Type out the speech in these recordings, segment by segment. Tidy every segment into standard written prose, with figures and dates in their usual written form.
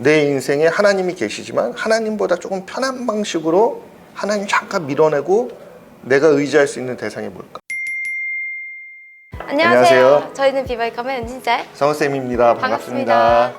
내 인생에 하나님이 계시지만 하나님보다 조금 편한 방식으로 하나님 잠깐 밀어내고 내가 의지할 수 있는 대상이 뭘까? 안녕하세요. 저희는 비바이컴의 은진쌤. 성우쌤입니다. 반갑습니다.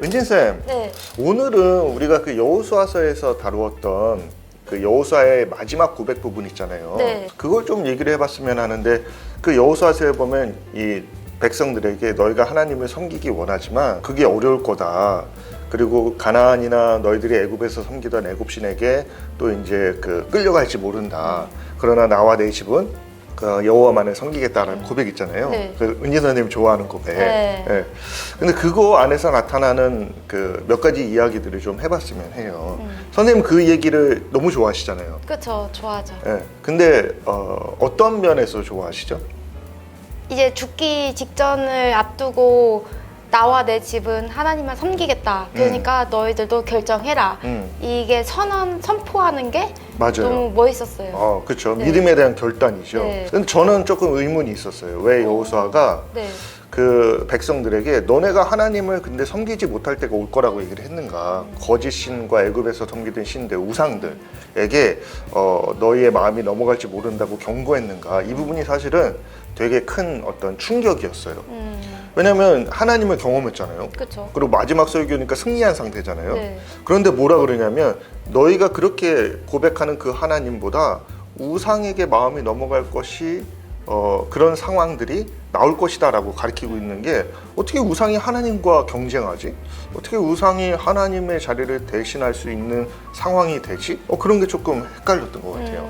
은진쌤, 네. 오늘은 우리가 그 여호수아서에서 다루었던 그 여호수아의 마지막 고백 부분 있잖아요. 네. 그걸 좀 얘기를 해봤으면 하는데, 그 여호수아서에 보면 이 백성들에게 너희가 하나님을 섬기기 원하지만 그게 어려울 거다. 그리고 가나안이나 너희들이 애굽에서 섬기던 애굽신에게 또 이제 그 끌려갈지 모른다. 그러나 나와 내 집은 그 여호와만을 섬기겠다라는 고백 있잖아요. 네. 그 은지 선생님 좋아하는 고백. 네. 예. 근데 그거 안에서 나타나는 그 몇 가지 이야기들을 좀 해봤으면 해요. 선생님 그 얘기를 너무 좋아하시잖아요. 그쵸, 좋아하죠. 예. 근데 어떤 면에서 좋아하시죠? 이제 죽기 직전을 앞두고 나와 내 집은 하나님만 섬기겠다. 그러니까 너희들도 결정해라. 이게 선포하는 게 맞아요. 너무 멋있었어요. 그렇죠. 네. 믿음에 대한 결단이죠. 네. 근데 저는 조금 의문이 있었어요. 왜 여호수아가 네. 그 백성들에게 너네가 하나님을 근데 섬기지 못할 때가 올 거라고 얘기를 했는가? 거짓 신과 애굽에서 섬기던 신들, 우상들에게 너희의 마음이 넘어갈지 모른다고 경고했는가? 이 부분이 사실은 되게 큰 어떤 충격이었어요. 왜냐하면 하나님을 경험했잖아요. 그쵸. 그리고 마지막 설교니까 승리한 상태잖아요. 네. 그런데 뭐라 그러냐면 너희가 그렇게 고백하는 그 하나님보다 우상에게 마음이 넘어갈 것이 그런 상황들이 나올 것이다 라고 가르치고 있는 게, 어떻게 우상이 하나님과 경쟁하지? 어떻게 우상이 하나님의 자리를 대신할 수 있는 상황이 되지? 그런 게 조금 헷갈렸던 것 같아요.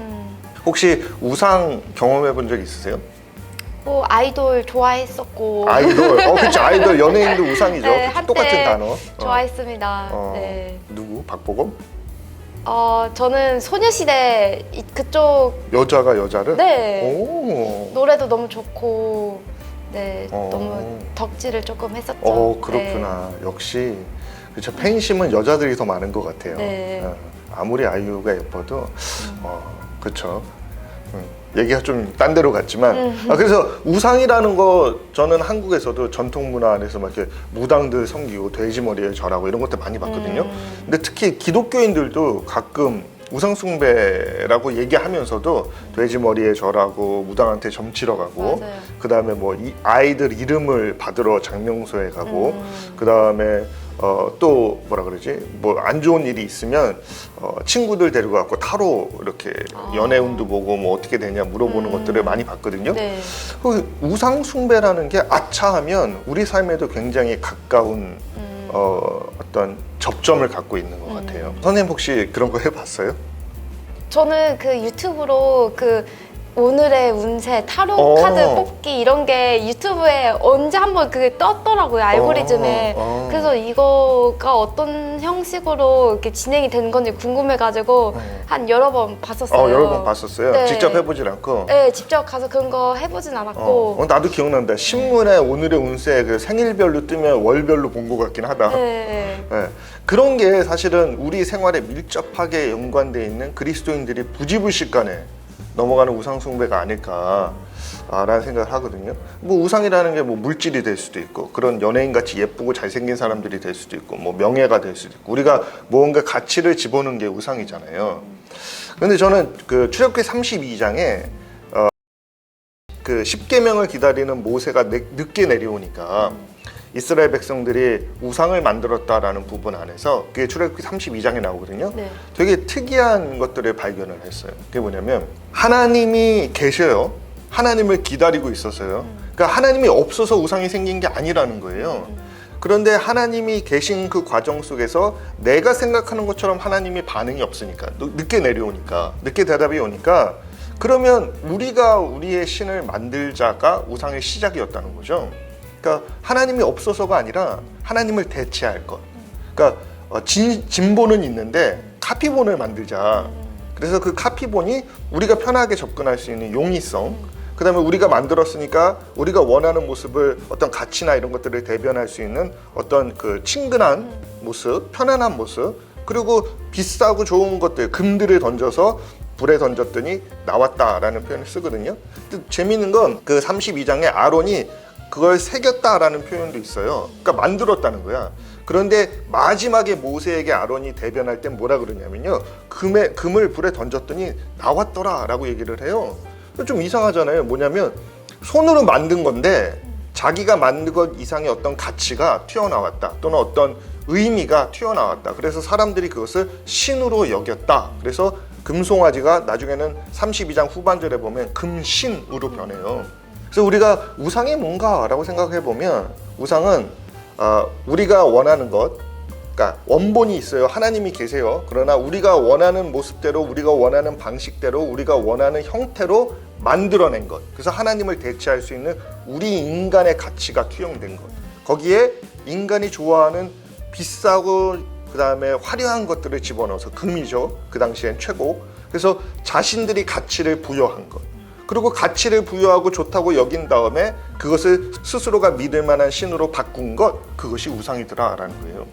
혹시 우상 경험해 본 적 있으세요? 뭐 아이돌 좋아했었고. 아이돌, 그렇죠. 아이돌, 연예인도 우상이죠. 네, 한때 똑같은 단어. 좋아했습니다. 네. 누구? 박보검? 저는 소녀시대 그쪽. 여자가 여자를? 네. 오. 노래도 너무 좋고, 네, 어. 너무 덕질을 조금 했었죠. 그렇구나. 역시 그렇죠. 팬심은 여자들이 더 많은 것 같아요. 네. 아무리 아이유가 예뻐도 그렇죠. 얘기가 좀 딴 데로 갔지만 그래서 우상이라는 거, 저는 한국에서도 전통 문화 안에서 막 이렇게 무당들 섬기고 돼지머리에 절하고 이런 것들 많이 봤거든요. 근데 특히 기독교인들도 가끔 우상 숭배라고 얘기하면서도 돼지머리에 절하고 무당한테 점치러 가고, 맞아요. 그 다음에 뭐 아이들 이름을 받으러 장명소에 가고, 그 다음에 또 뭐라 그러지, 뭐 안 좋은 일이 있으면 친구들 데리고 갖고 타로 이렇게 연애운도 보고 뭐 어떻게 되냐 물어보는 것들을 많이 봤거든요. 네. 그 우상 숭배라는 게 아차하면 우리 삶에도 굉장히 가까운 어떤 접점을 갖고 있는 것 같아요. 선생님 혹시 그런 거 해봤어요? 저는 그 유튜브로 그 오늘의 운세, 타로 카드 뽑기 이런 게 유튜브에 언제 한번 그게 떴더라고요, 알고리즘에. 그래서 이거가 어떤 형식으로 이렇게 진행이 되는 건지 궁금해가지고 한 여러 번 봤었어요. 여러 번 봤었어요? 네. 직접 해보질 않고? 네, 직접 가서 그런 거 해보진 않았고. 나도 기억난다. 신문에 오늘의 운세 그 생일별로 뜨면 월별로 본 것 같긴 하다. 네. 네. 그런 게 사실은 우리 생활에 밀접하게 연관되어 있는 그리스도인들이 부지불식간에 넘어가는 우상 숭배가 아닐까라는 생각을 하거든요. 뭐 우상이라는 게 뭐 물질이 될 수도 있고, 그런 연예인 같이 예쁘고 잘생긴 사람들이 될 수도 있고, 뭐 명예가 될 수도 있고, 우리가 뭔가 가치를 집어넣는 게 우상이잖아요. 근데 저는 그 출애굽기 32장에 그 10계명을 기다리는 모세가 늦게 내려오니까 이스라엘 백성들이 우상을 만들었다라는 부분 안에서, 그게 출애굽기 32장에 나오거든요. 네. 되게 특이한 것들을 발견을 했어요. 그게 뭐냐면 하나님이 계셔요. 하나님을 기다리고 있었어요. 그러니까 하나님이 없어서 우상이 생긴 게 아니라는 거예요. 그런데 하나님이 계신 그 과정 속에서 내가 생각하는 것처럼 하나님이 반응이 없으니까, 늦게 내려오니까, 늦게 대답이 오니까, 그러면 우리가 우리의 신을 만들자가 우상의 시작이었다는 거죠. 그러니까 하나님이 없어서가 아니라 하나님을 대체할 것. 그러니까 진본은 있는데 카피본을 만들자. 그래서 그 카피본이 우리가 편하게 접근할 수 있는 용이성, 그 다음에 우리가 만들었으니까 우리가 원하는 모습을, 어떤 가치나 이런 것들을 대변할 수 있는 어떤 그 친근한 모습, 편안한 모습, 그리고 비싸고 좋은 것들, 금들을 던져서 불에 던졌더니 나왔다라는 표현을 쓰거든요. 근데 재미있는 건 그 32장에 아론이 그걸 새겼다라는 표현도 있어요. 그러니까 만들었다는 거야. 그런데 마지막에 모세에게 아론이 대변할 땐 뭐라 그러냐면요. 금을 불에 던졌더니 나왔더라라고 얘기를 해요. 좀 이상하잖아요. 뭐냐면 손으로 만든 건데 자기가 만든 것 이상의 어떤 가치가 튀어나왔다. 또는 어떤 의미가 튀어나왔다. 그래서 사람들이 그것을 신으로 여겼다. 그래서 금송아지가 나중에는 32장 후반절에 보면 금신으로 변해요. 그래서 우리가 우상이 뭔가라고 생각해 보면 우상은 우리가 원하는 것, 그러니까 원본이 있어요. 하나님이 계세요. 그러나 우리가 원하는 모습대로, 우리가 원하는 방식대로, 우리가 원하는 형태로 만들어낸 것. 그래서 하나님을 대체할 수 있는 우리 인간의 가치가 투영된 것. 거기에 인간이 좋아하는 비싸고 그다음에 화려한 것들을 집어넣어서 금이죠. 그 당시엔 최고. 그래서 자신들이 가치를 부여한 것. 그리고 가치를 부여하고 좋다고 여긴 다음에 그것을 스스로가 믿을 만한 신으로 바꾼 것, 그것이 우상이더라라는 거예요.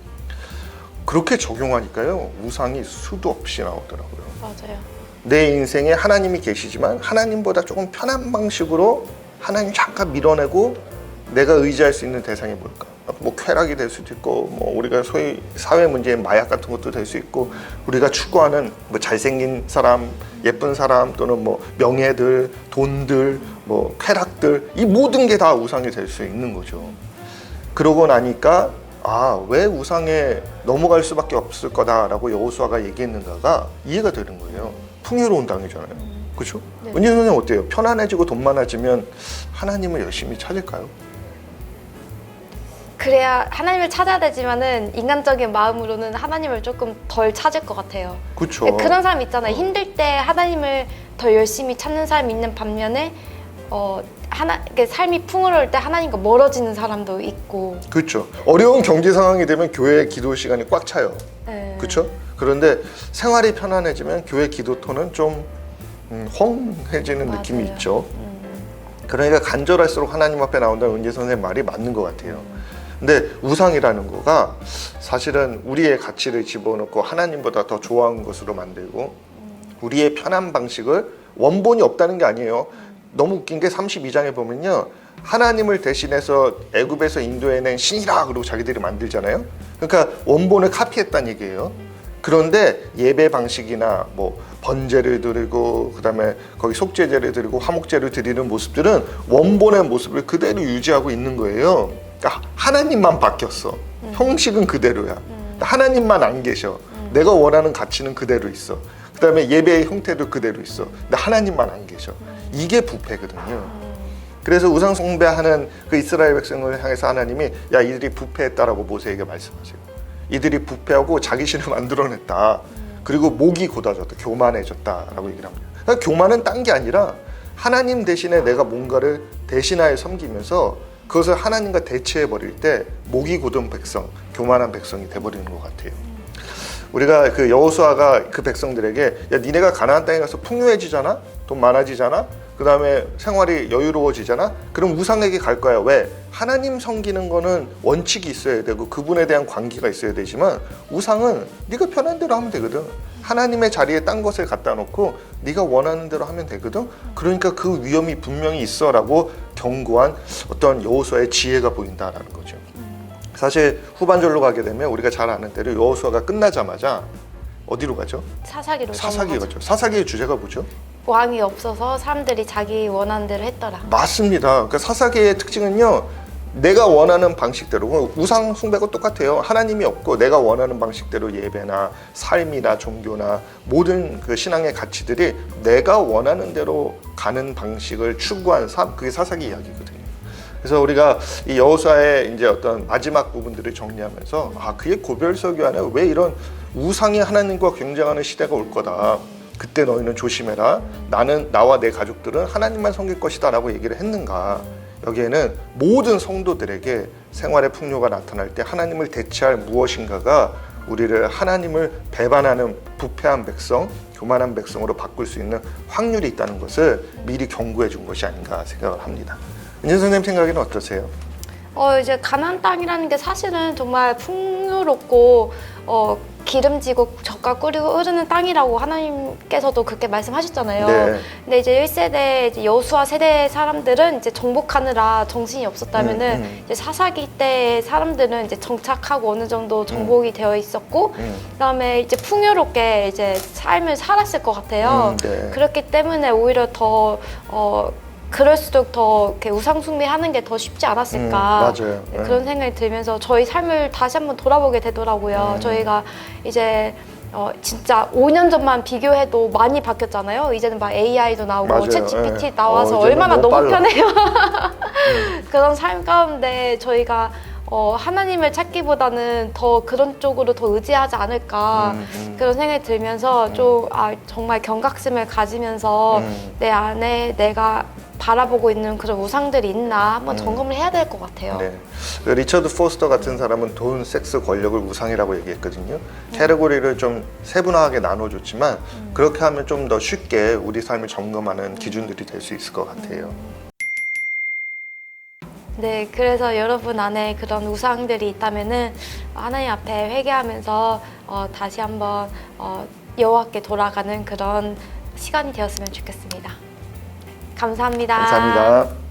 그렇게 적용하니까요, 우상이 수도 없이 나오더라고요. 맞아요. 내 인생에 하나님이 계시지만 하나님보다 조금 편한 방식으로 하나님 잠깐 밀어내고 내가 의지할 수 있는 대상이 뭘까? 뭐 쾌락이 될 수도 있고, 뭐 우리가 소위 사회 문제인 마약 같은 것도 될 수 있고, 우리가 추구하는 뭐 잘생긴 사람, 예쁜 사람, 또는 뭐 명예들, 돈들, 뭐 쾌락들, 이 모든 게 다 우상이 될 수 있는 거죠. 그러고 나니까 왜 우상에 넘어갈 수밖에 없을 거다라고 여호수아가 얘기했는가가 이해가 되는 거예요. 풍요로운 땅이잖아요. 그렇죠? 네. 은진 선생님 어때요? 편안해지고 돈 많아지면 하나님을 열심히 찾을까요? 그래야 하나님을 찾아야 되지만은 인간적인 마음으로는 하나님을 조금 덜 찾을 것 같아요. 그렇죠. 그런 사람 있잖아요. 힘들 때 하나님을 더 열심히 찾는 사람이 있는 반면에 삶이 풍요로울 때 하나님과 멀어지는 사람도 있고. 그렇죠. 어려운 경제 상황이 되면 교회 기도 시간이 꽉 차요. 네. 그렇죠? 그런데 생활이 편안해지면 교회 기도토는 좀 헝해지는 맞아요. 느낌이 있죠. 그러니까 간절할수록 하나님 앞에 나온다는 은재 선생님 말이 맞는 것 같아요. 근데 우상이라는 거가 사실은 우리의 가치를 집어넣고 하나님보다 더 좋아하는 것으로 만들고 우리의 편한 방식을, 원본이 없다는 게 아니에요. 너무 웃긴 게 32장에 보면요, 하나님을 대신해서 애굽에서 인도해낸 신이라 그러고 자기들이 만들잖아요. 그러니까 원본을 카피했다는 얘기예요. 그런데 예배 방식이나 뭐 번제를 드리고 그다음에 거기 속죄제를 드리고 화목제를 드리는 모습들은 원본의 모습을 그대로 유지하고 있는 거예요. 그러니까 하나님만 바뀌었어. 형식은 그대로야. 하나님만 안 계셔. 내가 원하는 가치는 그대로 있어. 그다음에 예배의 형태도 그대로 있어. 근데 하나님만 안 계셔. 이게 부패거든요. 그래서 우상 숭배하는 그 이스라엘 백성을 향해서 하나님이 야, 이들이 부패했다라고 모세에게 말씀하세요. 이들이 부패하고 자기 신을 만들어냈다. 그리고 목이 곧아졌다. 교만해졌다라고 얘기를 합니다. 그러니까 교만은 딴 게 아니라 하나님 대신에 내가 뭔가를 대신하여 섬기면서 그것을 하나님과 대체해버릴 때 목이 곧은 백성, 교만한 백성이 돼버리는 것 같아요. 우리가 그 여호수아가 그 백성들에게 야, 니네가 가나안 땅에 가서 풍요해지잖아? 돈 많아지잖아? 그 다음에 생활이 여유로워지잖아? 그럼 우상에게 갈 거야. 왜? 하나님 섬기는 거는 원칙이 있어야 되고 그분에 대한 관계가 있어야 되지만 우상은 네가 편한 대로 하면 되거든. 하나님의 자리에 딴 것을 갖다 놓고 네가 원하는 대로 하면 되거든. 그러니까 그 위험이 분명히 있어라고 경고한 어떤 여호수아의 지혜가 보인다라는 거죠. 사실 후반절로 가게 되면 우리가 잘 아는 대로 여호수아가 끝나자마자 어디로 가죠? 사사기로 사사기에 가죠. 사사기의 주제가 뭐죠? 왕이 없어서 사람들이 자기 원하는 대로 했더라. 맞습니다. 그러니까 사사기의 특징은요, 내가 원하는 방식대로, 우상 숭배가 똑같아요. 하나님이 없고 내가 원하는 방식대로 예배나 삶이나 종교나 모든 그 신앙의 가치들이 내가 원하는 대로 가는 방식을 추구한 삶, 그게 사사기 이야기거든요. 그래서 우리가 이 여호수아의 이제 어떤 마지막 부분들을 정리하면서 그의 고별서기 안에 왜 이런 우상이 하나님과 경쟁하는 시대가 올 거다. 그때 너희는 조심해라. 나와 내 가족들은 하나님만 섬길 것이다 라고 얘기를 했는가. 여기에는 모든 성도들에게 생활의 풍요가 나타날 때 하나님을 대체할 무엇인가가 우리를 하나님을 배반하는 부패한 백성, 교만한 백성으로 바꿀 수 있는 확률이 있다는 것을 미리 경고해 준 것이 아닌가 생각을 합니다. 은진 선생님 생각에는 어떠세요? 이제 가나안 땅이라는 게 사실은 정말 풍요롭고 기름지고 젓갈 끓이고 흐르는 땅이라고 하나님께서도 그렇게 말씀하셨잖아요. 네. 근데 이제 1세대 이제 여수와 세대 사람들은 이제 정복하느라 정신이 없었다면은 이제 사사기 때 사람들은 이제 정착하고 어느 정도 정복이 되어 있었고 그다음에 이제 풍요롭게 이제 삶을 살았을 것 같아요. 네. 그렇기 때문에 오히려 더 그럴수록 더 이렇게 우상 숭배하는 게 더 쉽지 않았을까 맞아요. 네, 그런 생각이 들면서 저희 삶을 다시 한번 돌아보게 되더라고요. 저희가 이제 진짜 5년 전만 비교해도 많이 바뀌었잖아요. 이제는 막 AI도 나오고 맞아요. 챗GPT 예. 나와서 이제는 얼마나 너무 너무 빨라. 편해요. 그런 삶 가운데 저희가 하나님을 찾기보다는 더 그런 쪽으로 더 의지하지 않을까 그런 생각이 들면서 좀 정말 경각심을 가지면서 내 안에 내가 바라보고 있는 그런 우상들이 있나 한번 점검을 해야 될 것 같아요. 네. 그 리처드 포스터 같은 사람은 돈, 섹스, 권력을 우상이라고 얘기했거든요. 캐러고리를 좀 세분화하게 나눠줬지만 그렇게 하면 좀 더 쉽게 우리 삶을 점검하는 기준들이 될 수 있을 것 같아요. 네, 그래서 여러분 안에 그런 우상들이 있다면은 하나님 앞에 회개하면서 다시 한번 여호와께 돌아가는 그런 시간이 되었으면 좋겠습니다. 감사합니다. 감사합니다.